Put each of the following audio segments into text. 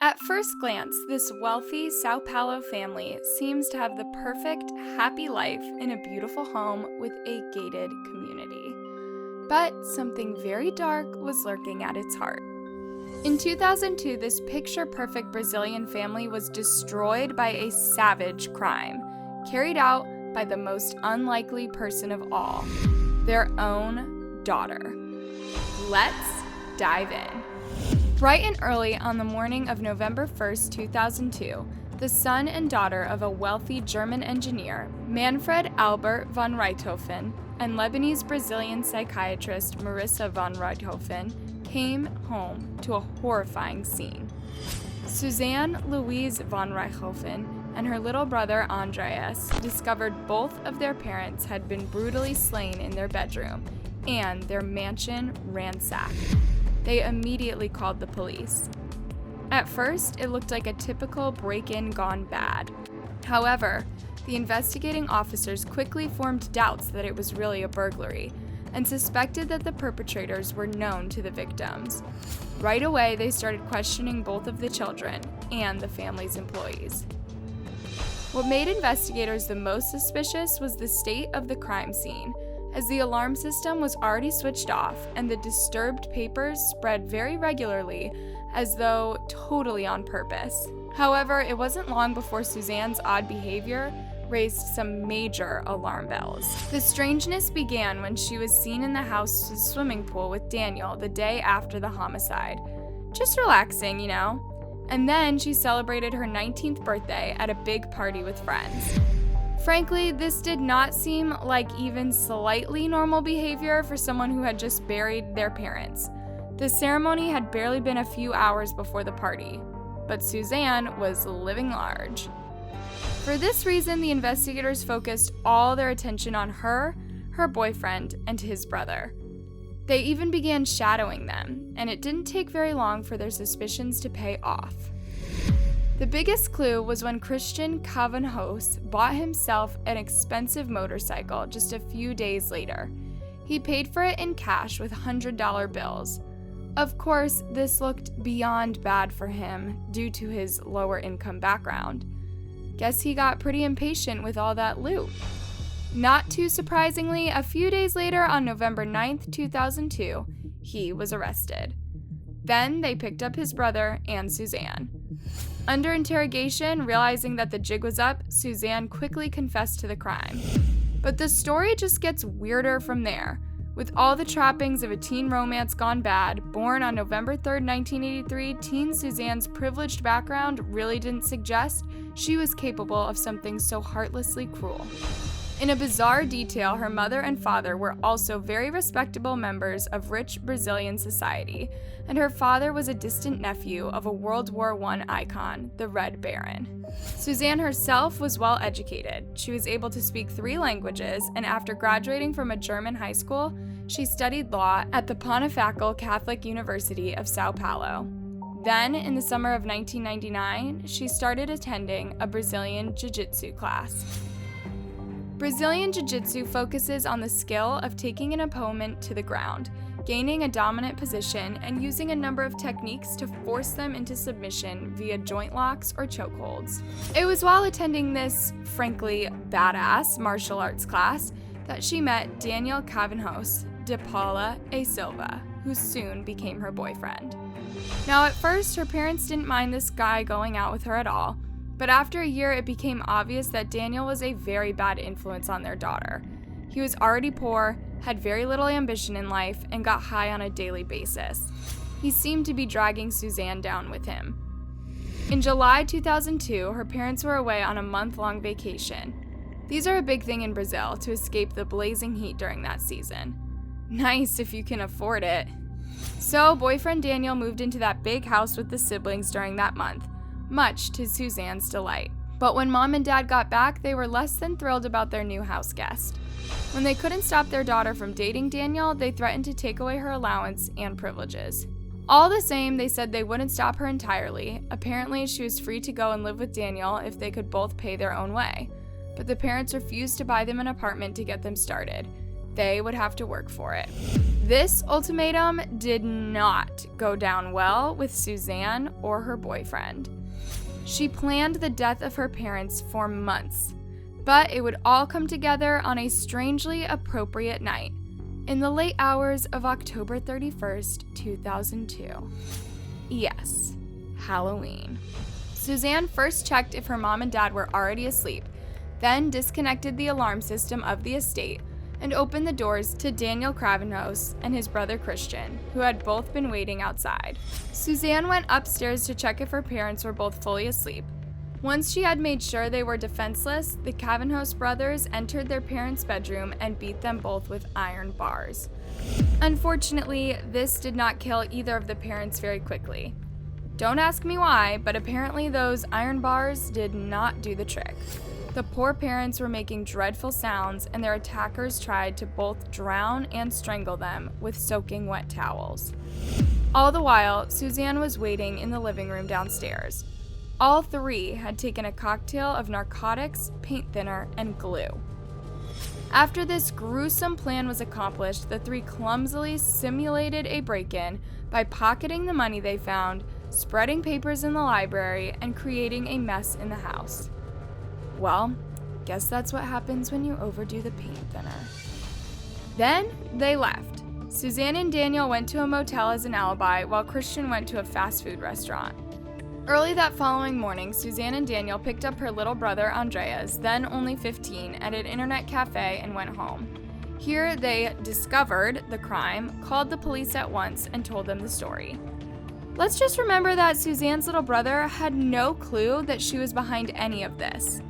At first glance, this wealthy São Paulo family seems to have the perfect, happy life in a beautiful home with a gated community. But something very dark was lurking at its heart. In 2002, this picture-perfect Brazilian family was destroyed by a savage crime, carried out by the most unlikely person of all, their own daughter. Let's dive in. Bright and early on the morning of November 1st, 2002, the son and daughter of a wealthy German engineer, Manfred Albert von Richthofen, and Lebanese-Brazilian psychiatrist Marissa von Richthofen came home to a horrifying scene. Suzanne Louise von Richthofen and her little brother Andreas discovered both of their parents had been brutally slain in their bedroom and their mansion ransacked. They immediately called the police. At first, it looked like a typical break-in gone bad. However, the investigating officers quickly formed doubts that it was really a burglary and suspected that the perpetrators were known to the victims. Right away, they started questioning both of the children and the family's employees. What made investigators the most suspicious was the state of the crime scene, as the alarm system was already switched off and the disturbed papers spread very regularly, as though totally on purpose. However, it wasn't long before Suzanne's odd behavior raised some major alarm bells. The strangeness began when she was seen in the house's swimming pool with Daniel the day after the homicide. Just relaxing, And then she celebrated her 19th birthday at a big party with friends. Frankly, this did not seem like even slightly normal behavior for someone who had just buried their parents. The ceremony had barely been a few hours before the party, but Suzanne was living large. For this reason, the investigators focused all their attention on her boyfriend, and his brother. They even began shadowing them, and it didn't take very long for their suspicions to pay off. The biggest clue was when Christian Cavanhos bought himself an expensive motorcycle just a few days later. He paid for it in cash with $100 bills. Of course, this looked beyond bad for him due to his lower income background. Guess he got pretty impatient with all that loot. Not too surprisingly, a few days later on November 9th, 2002, he was arrested. Then they picked up his brother and Suzanne. Under interrogation, realizing that the jig was up, Suzanne quickly confessed to the crime. But the story just gets weirder from there. With all the trappings of a teen romance gone bad, born on November 3rd, 1983, teen Suzanne's privileged background really didn't suggest she was capable of something so heartlessly cruel. In a bizarre detail, her mother and father were also very respectable members of rich Brazilian society, and her father was a distant nephew of a World War I icon, the Red Baron. Suzanne herself was well educated. She was able to speak 3 languages, and after graduating from a German high school, she studied law at the Pontifical Catholic University of São Paulo. Then, in the summer of 1999, she started attending a Brazilian Jiu-Jitsu class. Brazilian Jiu-Jitsu focuses on the skill of taking an opponent to the ground, gaining a dominant position, and using a number of techniques to force them into submission via joint locks or chokeholds. It was while attending this, frankly, badass martial arts class that she met Daniel Cavanhos de Paula e Silva, who soon became her boyfriend. Now, at first, her parents didn't mind this guy going out with her at all, but after a year, it became obvious that Daniel was a very bad influence on their daughter. He was already poor, had very little ambition in life, and got high on a daily basis. He seemed to be dragging Suzanne down with him. In July 2002, her parents were away on a month-long vacation. These are a big thing in Brazil, to escape the blazing heat during that season. Nice if you can afford it. So, boyfriend Daniel moved into that big house with the siblings during that month, much to Suzanne's delight. But when mom and dad got back, they were less than thrilled about their new house guest. When they couldn't stop their daughter from dating Daniel, they threatened to take away her allowance and privileges. All the same, they said they wouldn't stop her entirely. Apparently, she was free to go and live with Daniel if they could both pay their own way. But the parents refused to buy them an apartment to get them started. they would have to work for it. This ultimatum did not go down well with Suzanne or her boyfriend. She planned the death of her parents for months, but it would all come together on a strangely appropriate night, in the late hours of October 31st, 2002. Yes, Halloween. Suzanne first checked if her mom and dad were already asleep, then disconnected the alarm system of the estate and opened the doors to Daniel Kravenhaus and his brother Christian, who had both been waiting outside. Suzanne went upstairs to check if her parents were both fully asleep. Once she had made sure they were defenseless, the Kravenhaus brothers entered their parents' bedroom and beat them both with iron bars. Unfortunately, this did not kill either of the parents very quickly. Don't ask me why, but apparently those iron bars did not do the trick. The poor parents were making dreadful sounds, and their attackers tried to both drown and strangle them with soaking wet towels. All the while, Suzanne was waiting in the living room downstairs. All three had taken a cocktail of narcotics, paint thinner, and glue. After this gruesome plan was accomplished, the three clumsily simulated a break-in by pocketing the money they found, spreading papers in the library, and creating a mess in the house. Well, guess that's what happens when you overdo the paint thinner. Then they left. Suzanne and Daniel went to a motel as an alibi, while Christian went to a fast food restaurant. Early that following morning, Suzanne and Daniel picked up her little brother Andreas, then only 15, at an internet cafe and went home. Here they discovered the crime, called the police at once, and told them the story. Let's just remember that Suzanne's little brother had no clue that she was behind any of this.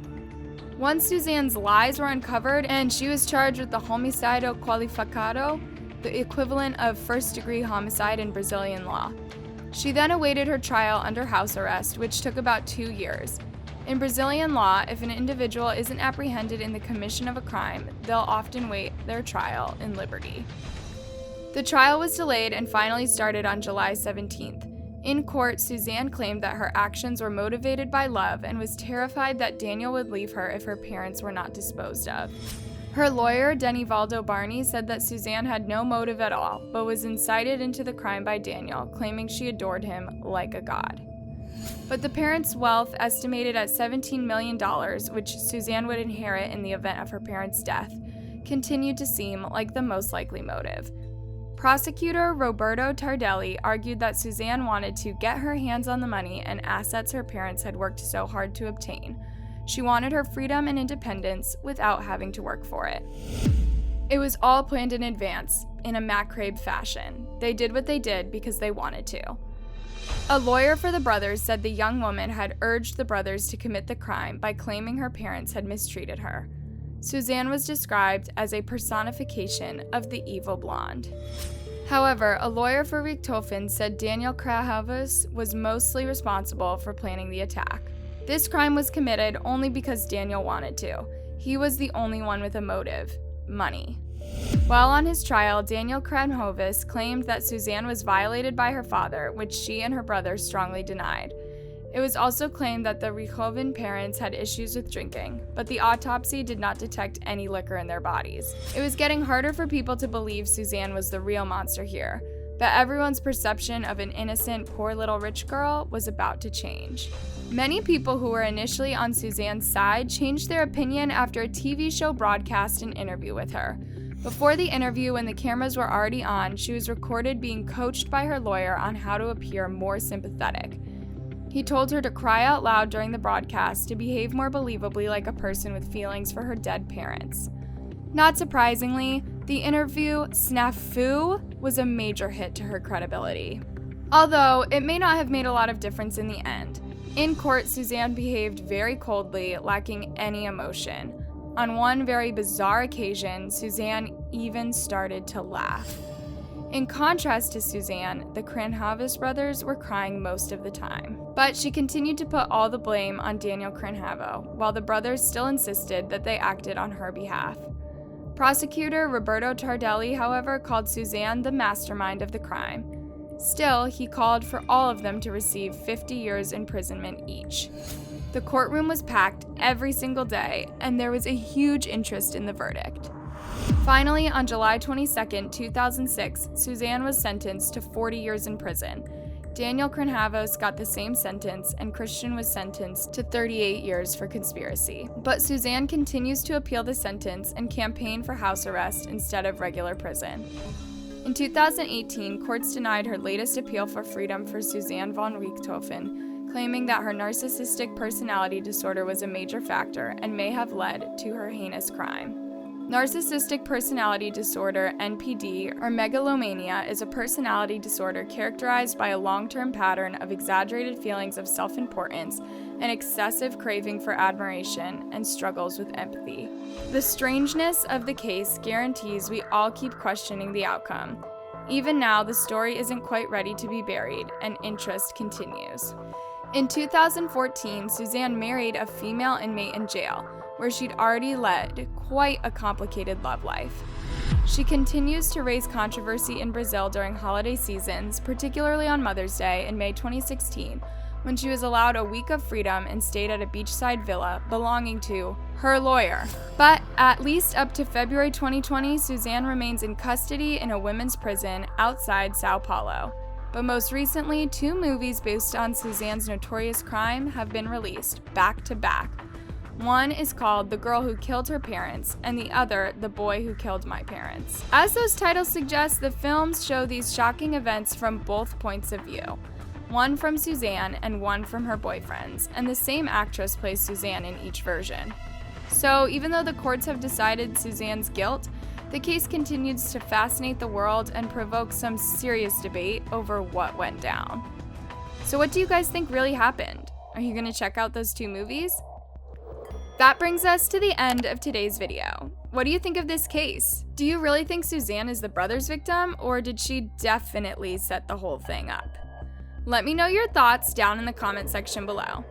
Once Suzanne's lies were uncovered and she was charged with the homicidio qualificado, the equivalent of first-degree homicide in Brazilian law. She then awaited her trial under house arrest, which took about 2 years. In Brazilian law, if an individual isn't apprehended in the commission of a crime, they'll often wait their trial in liberty. The trial was delayed and finally started on July 17th. In court, Suzanne claimed that her actions were motivated by love and was terrified that Daniel would leave her if her parents were not disposed of. Her lawyer, Denivaldo Barney, said that Suzanne had no motive at all, but was incited into the crime by Daniel, claiming she adored him like a god. But the parents' wealth, estimated at $17 million, which Suzanne would inherit in the event of her parents' death, continued to seem like the most likely motive. Prosecutor Roberto Tardelli argued that Suzanne wanted to get her hands on the money and assets her parents had worked so hard to obtain. She wanted her freedom and independence without having to work for it. It was all planned in advance, in a McCabe fashion. They did what they did because they wanted to. A lawyer for the brothers said the young woman had urged the brothers to commit the crime by claiming her parents had mistreated her. Suzanne was described as a personification of the evil blonde. However, a lawyer for Richthofen said Daniel Kravenhaus was mostly responsible for planning the attack. This crime was committed only because Daniel wanted to. He was the only one with a motive: money. While on his trial, Daniel Kravenhaus claimed that Suzanne was violated by her father, which she and her brother strongly denied. It was also claimed that the Richthofen parents had issues with drinking, but the autopsy did not detect any liquor in their bodies. It was getting harder for people to believe Suzanne was the real monster here, but everyone's perception of an innocent, poor little rich girl was about to change. Many people who were initially on Suzanne's side changed their opinion after a TV show broadcast an interview with her. Before the interview, when the cameras were already on, she was recorded being coached by her lawyer on how to appear more sympathetic. He told her to cry out loud during the broadcast, to behave more believably like a person with feelings for her dead parents. Not surprisingly, the interview snafu was a major hit to her credibility. Although, it may not have made a lot of difference in the end. In court, Suzanne behaved very coldly, lacking any emotion. On one very bizarre occasion, Suzanne even started to laugh. In contrast to Suzanne, the Kravenhaus brothers were crying most of the time. But she continued to put all the blame on Daniel Kravenhaus, while the brothers still insisted that they acted on her behalf. Prosecutor Roberto Tardelli, however, called Suzanne the mastermind of the crime. Still, he called for all of them to receive 50 years imprisonment each. The courtroom was packed every single day, and there was a huge interest in the verdict. Finally, on July 22, 2006, Suzanne was sentenced to 40 years in prison. Daniel Krenhavos got the same sentence, and Christian was sentenced to 38 years for conspiracy. But Suzanne continues to appeal the sentence and campaign for house arrest instead of regular prison. In 2018, courts denied her latest appeal for freedom for Suzanne von Richthofen, claiming that her narcissistic personality disorder was a major factor and may have led to her heinous crime. Narcissistic personality disorder, NPD, or megalomania, is a personality disorder characterized by a long-term pattern of exaggerated feelings of self-importance and excessive craving for admiration and struggles with empathy. The strangeness of the case guarantees we all keep questioning the outcome. Even now, the story isn't quite ready to be buried, and interest continues. In 2014, Suzanne married a female inmate in jail, where she'd already led quite a complicated love life. She continues to raise controversy in Brazil during holiday seasons, particularly on Mother's Day in May 2016, when she was allowed a week of freedom and stayed at a beachside villa belonging to her lawyer. But at least up to February 2020, Suzanne remains in custody in a women's prison outside São Paulo. But most recently, 2 movies based on Suzanne's notorious crime have been released, back to back. One is called The Girl Who Killed Her Parents, and the other, The Boy Who Killed My Parents. As those titles suggest, the films show these shocking events from both points of view. One from Suzanne and one from her boyfriends, and the same actress plays Suzanne in each version. So even though the courts have decided Suzanne's guilt, the case continues to fascinate the world and provoke some serious debate over what went down. So what do you guys think really happened? Are you gonna check out those 2 movies? That brings us to the end of today's video. What do you think of this case? Do you really think Suzanne is the brother's victim, or did she definitely set the whole thing up? Let me know your thoughts down in the comment section below.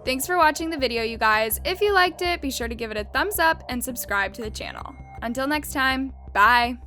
Thanks for watching the video, you guys. If you liked it, be sure to give it a thumbs up and subscribe to the channel. Until next time, bye!